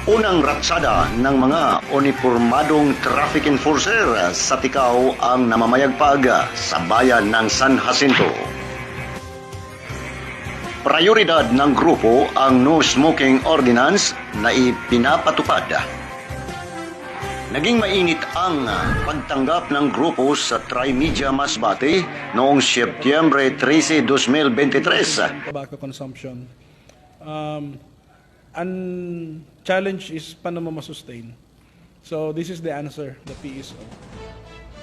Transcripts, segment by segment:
Unang ratsada ng mga unipormadong traffic enforcer sa Ticao ang namamayagpag sa bayan ng San Jacinto. Prioridad ng grupo ang no smoking ordinance na ipinapatupad. Naging mainit ang pagtanggap ng grupo sa Trimedia Masbate noong Setyembre 13, 2023. Tobacco consumption. And challenge is paano mo masustain. So this is the answer, the PSO.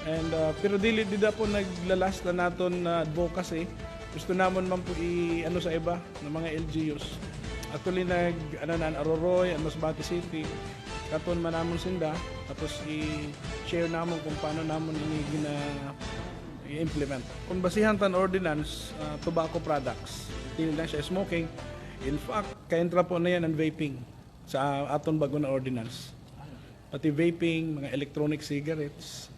And pero dili po naglalas na naton na advocacy. Gusto namon man po ano sa iba ng mga LGUs. Actually Aroroy and Masbate City katon man namon sinda tapos i-share namon kung paano namon ini i-implement. Kung basihan tan ordinance tobacco products, dili lang siya smoking. In fact, kaentra po na yan ang vaping sa aton bago na ordinance. Pati vaping, mga electronic cigarettes,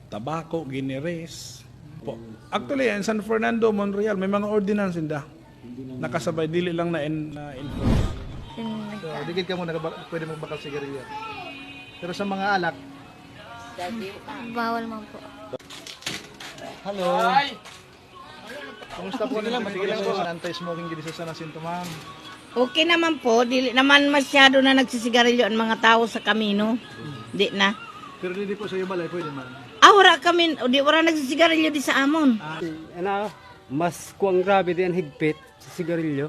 tabako, gineres. Po. Actually, in San Fernando, Monreal, may mga ordinance inda. Nakasabay, dili lang na-enforce. So, digid ka mo, pwede mo bakal sigarilyo. Pero sa mga alak, bawal man po. hello. Kumusta po nila? Matigil lang po. Anti-smoking gini sa San Jacinto, ma'am. Okay naman po, di naman masyado na nagsisigarilyo ang mga tao sa kamino. Di na. Pero hindi po sa iyo balay, pwede man. Wala kami, wala nagsisigarilyo di sa amon. Mas kuang grabe din ang higpit sa sigarilyo.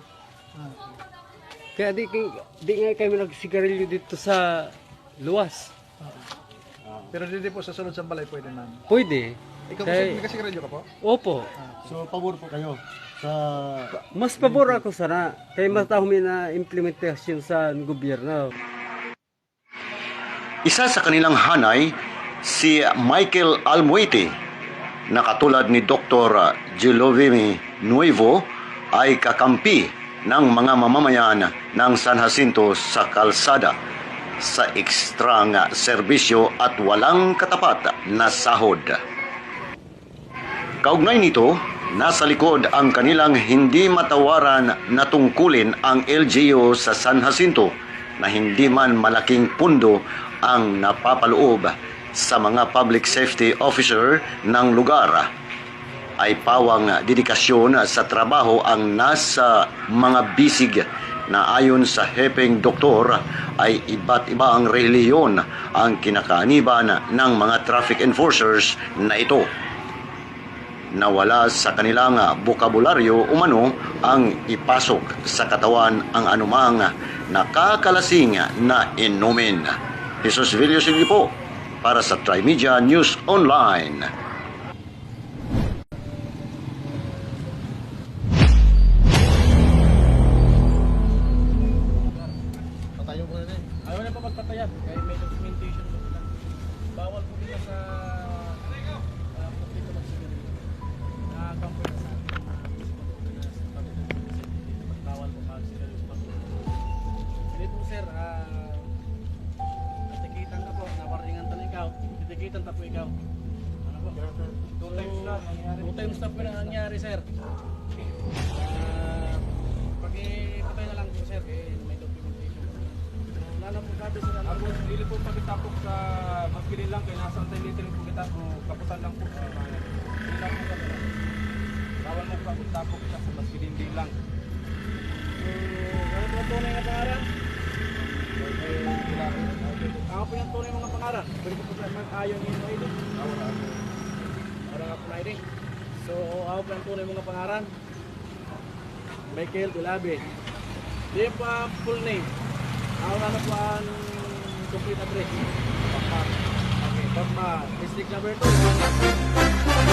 Kaya di nga kami nagsigarilyo dito sa luwas. Pero hindi po sa sunod sa balay, pwede man. Pwede. Ikaw Kaya- may kasigarilyo ka po? Opo. So, pabor po kayo sa... Mas pabor ako sana. Kaya mas tahumi na implementasyon sa gobyerno. Isa sa kanilang hanay, si Michael Almuete, na katulad ni Dr. Gilovini Nuevo, ay kakampi ng mga mamamayan ng San Jacinto sa kalsada sa ekstrang serbisyo at walang katapat na sahod. Kaugnay nito, nasa likod ang kanilang hindi matawaran na tungkulin ang LGU sa San Jacinto na hindi man malaking pundo ang napapaloob sa mga public safety officer ng lugar. Ay pawang dedikasyon sa trabaho ang nasa mga bisig na ayon sa hepeng doktor ay iba't iba ang relihiyon ang kinakaaniban ng mga traffic enforcers na ito. Nawala sa kanilang bokabularyo umano ang ipasok sa katawan ang anumang nakakalasing na inumin. Jesus Vilio Sigli po para sa Trimedia News Online. Patayo po na rin. Ayaw na pa magpatayan, kaya may documentation po na. Bawal po nila sa publiko magsigarilyo. Nakakampo na sa bawal po magsigarilyo sa publiko. Hindi po sir, natikitan ka po, nawaringan ta na ikaw, titikitan ta po ikaw. Ano po? Two times na po na nangyari sir. Pag-ipatay na lang po sir, may documentation. Lalo po sabi sila, ako hindi po pagitapok sa maskilin lang, kaya nasa antay-litrin po kita, kapusan lang po. Hindi lang po kami lang. Bawal mo pagitapok siya sa maskilin din lang. So, ano po ang tunay na pangalan? Ako po yung tunay mga pangalan. Pwede po sa mag-ayon yung ID. Wala nga po na ID. So, ako po yung tunay mga pangalan. Michael Gulabe. Di pa full name. Ako na po ang complete address. Pagma. Okay, Pagma. District number 2.